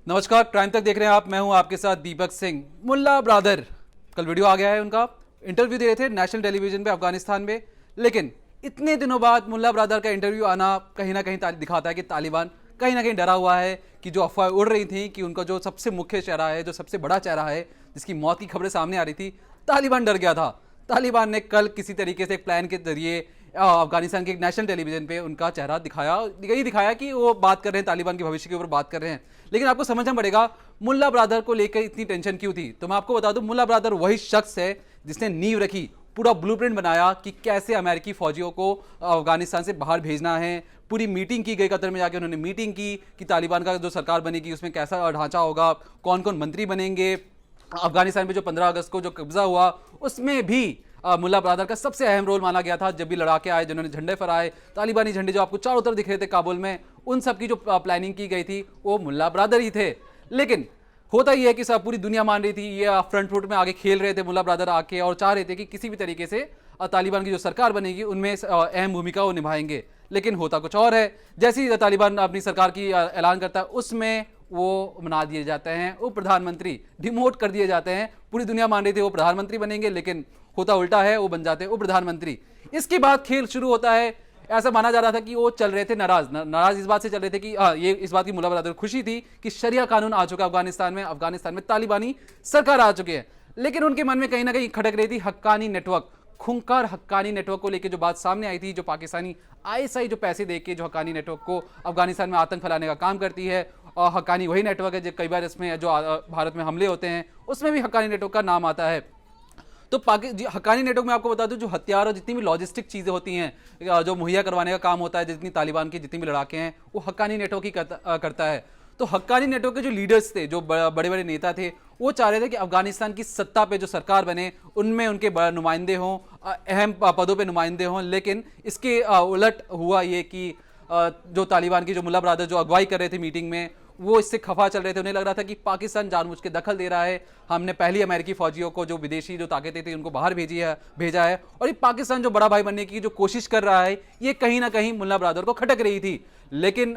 नमस्कार, क्राइम तक देख रहे हैं आप। मैं हूं आपके साथ दीपक सिंह। मुल्ला ब्रदर कल वीडियो आ गया है, उनका इंटरव्यू दे रहे थे नेशनल टेलीविजन पे अफगानिस्तान में। लेकिन इतने दिनों बाद मुल्ला ब्रदर का इंटरव्यू आना कहीं ना कहीं दिखाता है कि तालिबान कहीं ना कहीं डरा हुआ है कि जो अफवाह उड़ रही थी कि उनका जो सबसे मुख्य चेहरा है, जो सबसे बड़ा चेहरा है, जिसकी मौत की खबरें सामने आ रही थी, तालिबान डर गया था। तालिबान ने कल किसी तरीके से एक प्लान के जरिए अफगानिस्तान के एक नेशनल टेलीविजन पे उनका चेहरा दिखाया, यही दिखाया कि वो बात कर रहे हैं, तालिबान के भविष्य के ऊपर बात कर रहे हैं। लेकिन आपको समझना पड़ेगा मुल्ला ब्रदर को लेकर इतनी टेंशन क्यों थी। तो मैं आपको बता दूं, मुल्ला ब्रदर वही शख्स है जिसने नींव रखी, पूरा ब्लूप्रिंट बनाया कि कैसे अमेरिकी फौजियों को अफगानिस्तान से बाहर भेजना है। पूरी मीटिंग की गई, कतर में जाके उन्होंने मीटिंग की कि तालिबान का जो सरकार बनेगी उसमें कैसा ढांचा होगा, कौन कौन मंत्री बनेंगे। अफगानिस्तान में जो 15 अगस्त को जो कब्जा हुआ उसमें भी मुल्ला ब्रदर का सबसे अहम रोल माना गया था। जब भी लड़ाके आए, जिन्होंने झंडे फहराए, तालिबानी झंडे जो आपको चारों तरफ दिख रहे थे काबुल में, उन सब की जो प्लानिंग की गई थी वो मुल्ला ब्रदर ही थे। लेकिन होता ही है कि सब पूरी दुनिया मान रही थी, ये फ्रंट फुट में आगे खेल रहे थे मुल्ला ब्रदर आके, और चाह रहे थे कि किसी भी तरीके से तालिबान की जो सरकार बनेगी उनमें अहम भूमिका वो निभाएंगे। लेकिन होता कुछ और है। जैसे ही तालिबान अपनी सरकार की ऐलान करता है, उसमें वो बना दिए जाते हैं वो प्रधानमंत्री, डिमोट कर दिए जाते हैं। पूरी दुनिया मान रही थी वो प्रधानमंत्री बनेंगे, लेकिन होता उल्टा है, वो बन जाते हैं वो प्रधानमंत्री। इसके बाद खेल शुरू होता है। ऐसा माना जा रहा था कि वो चल रहे थे नाराज इस बात से चल रहे थे कि ये इस बात की मुल्ला ब्रदर खुशी थी कि शरिया कानून आ चुका अफगानिस्तान में तालिबानी सरकार आ चुकी है। लेकिन उनके मन में कहीं ना कहीं खटक रही थी हक्कानी नेटवर्क, खूंखार हक्कानी नेटवर्क को लेकर जो बात सामने आई थी, जो पाकिस्तानी आईएसआई जो पैसे देके जो हक्कानी नेटवर्क को अफगानिस्तान में आतंक फैलाने का काम करती है। और हक्कानी वही नेटवर्क है जो कई बार इसमें जो भारत में हमले होते हैं उसमें भी हक्कानी नेटवर्क का नाम आता है। तो हक्कानी नेटवर्क में आपको बता दूं, जो हथियार और जितनी भी लॉजिस्टिक चीज़ें होती हैं, जो मुहैया करवाने का काम होता है, जितनी तालिबान की जितनी भी लड़ाके हैं, वो हक्कानी नेटवर्क ही करता है। तो हक्कानी नेटवर्क के जो लीडर्स थे, जो बड़े बड़े नेता थे, वो चाह रहे थे कि अफगानिस्तान की सत्ता पे जो सरकार बने उनमें उनके बड़े नुमाइंदे हों, अहम पदों पे नुमाइंदे हों। लेकिन इसके उलट हुआ ये कि जो तालिबान की जो मुल्ला ब्रदर जो अगुवाई कर रहे थे मीटिंग में, वो इससे खफा चल रहे थे। उन्हें लग रहा था कि पाकिस्तान जानबूझ के दखल दे रहा है, हमने पहली अमेरिकी फौजियों को, जो विदेशी जो ताकतें थी, उनको बाहर भेजा है, और ये पाकिस्तान जो बड़ा भाई बनने की जो कोशिश कर रहा है, ये कहीं ना कहीं मुल्ला ब्रदर को खटक रही थी। लेकिन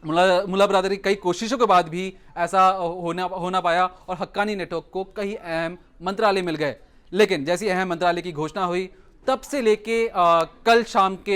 मुल्ला ब्रदर की कई कोशिशों के बाद भी ऐसा होना पाया और हक्कानी नेटवर्क को कई अहम मंत्रालय मिल गए। लेकिन जैसी अहम मंत्रालय की घोषणा हुई, तब से लेके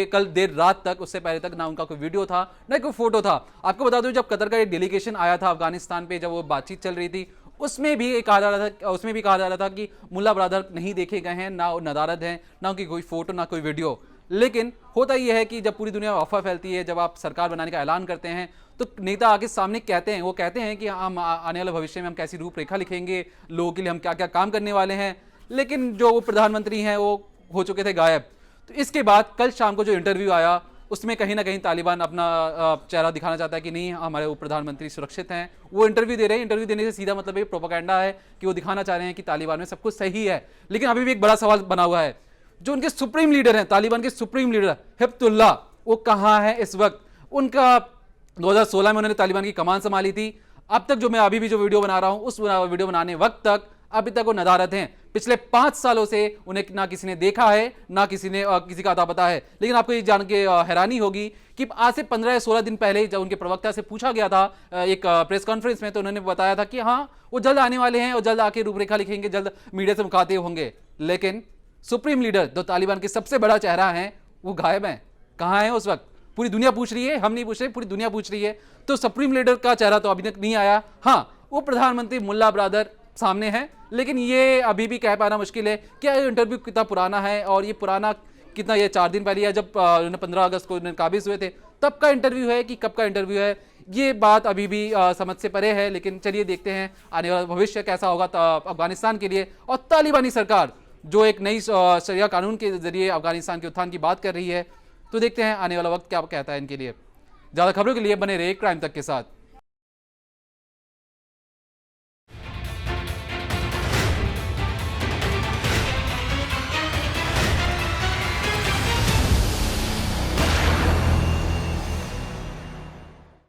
कल देर रात तक, उससे पहले तक ना उनका कोई वीडियो था ना कोई फोटो था। आपको बता दूं, जब कतर का एक डेलीगेशन आया था अफगानिस्तान पे, जब वो बातचीत चल रही थी, उसमें भी कहा जा रहा था कि मुल्ला ब्रदर नहीं देखे गए हैं, ना नदारद हैं, ना उनकी कोई फोटो ना कोई वीडियो। लेकिन होता यह है कि जब पूरी दुनिया में अफवाह फैलती है, जब आप सरकार बनाने का ऐलान करते हैं, तो नेता आके सामने कहते हैं कि हम आने वाले भविष्य में हम कैसी रूपरेखा लिखेंगे, लोगों के लिए हम क्या क्या काम करने वाले हैं। लेकिन जो वो प्रधानमंत्री हैं वो हो चुके थे गायब। तो इसके बाद कल शाम को जो इंटरव्यू आया, उसमें कहीं ना कहीं तालिबान अपना चेहरा दिखाना चाहता है कि नहीं, हमारे वो प्रधानमंत्री सुरक्षित हैं। वो इंटरव्यू दे रहे हैं। इंटरव्यू देने से सीधा मतलब ये प्रोपेगेंडा है कि वो दिखाना चाह रहे हैं कि तालिबान में सब कुछ सही है। लेकिन अभी भी एक बड़ा सवाल बना हुआ है, जो उनके सुप्रीम लीडर हैं, तालिबान के सुप्रीम लीडर हिब्बतुल्लाह, वो कहाँ है इस वक्त। उनका 2016 में उन्होंने तालिबान की कमान संभाली थी। अब तक जो मैं अभी भी जो वीडियो बना रहा हूं, उस वीडियो बनाने वक्त तक अभी तक वो नदारद हैं। पिछले 5 सालों से उन्हें ना किसी ने देखा है, ना किसी का अता पता है। लेकिन आपको ये जान के हैरानी होगी कि आज से 15 या 16 दिन पहले जब उनके प्रवक्ता से पूछा गया था एक प्रेस कॉन्फ्रेंस में, तो उन्होंने बताया था कि हाँ, वो जल्द आने वाले हैं और जल्द आके रूपरेखा लिखेंगे, जल्द मीडिया से मुखातिब होंगे। लेकिन सुप्रीम लीडर जो तालिबान के सबसे बड़ा चेहरा है, वो गायब हैं। कहाँ है उस वक्त? पूरी दुनिया पूछ रही है, हम नहीं पूछ रहे, पूरी दुनिया पूछ रही है। तो सुप्रीम लीडर का चेहरा तो अभी तक नहीं आया। हाँ, वो प्रधानमंत्री मुल्ला ब्रदर सामने है, लेकिन ये अभी भी कह पाना मुश्किल है क्या ये इंटरव्यू कितना पुराना है, और ये पुराना कितना, ये 4 दिन पहले, जब उन्होंने 15 अगस्त को उन्होंने काबिज हुए थे, तब का इंटरव्यू है कि कब का इंटरव्यू है, ये बात अभी भी समझ से परे है। लेकिन चलिए देखते हैं आने वाला भविष्य कैसा होगा अफगानिस्तान के लिए। और तालिबानी सरकार जो एक नई शरिया कानून के जरिए अफगानिस्तान के उत्थान की बात कर रही है, तो देखते हैं आने वाला वक्त क्या कहता है इनके लिए। ज़्यादा खबरों के लिए बने रहे क्राइम तक के साथ।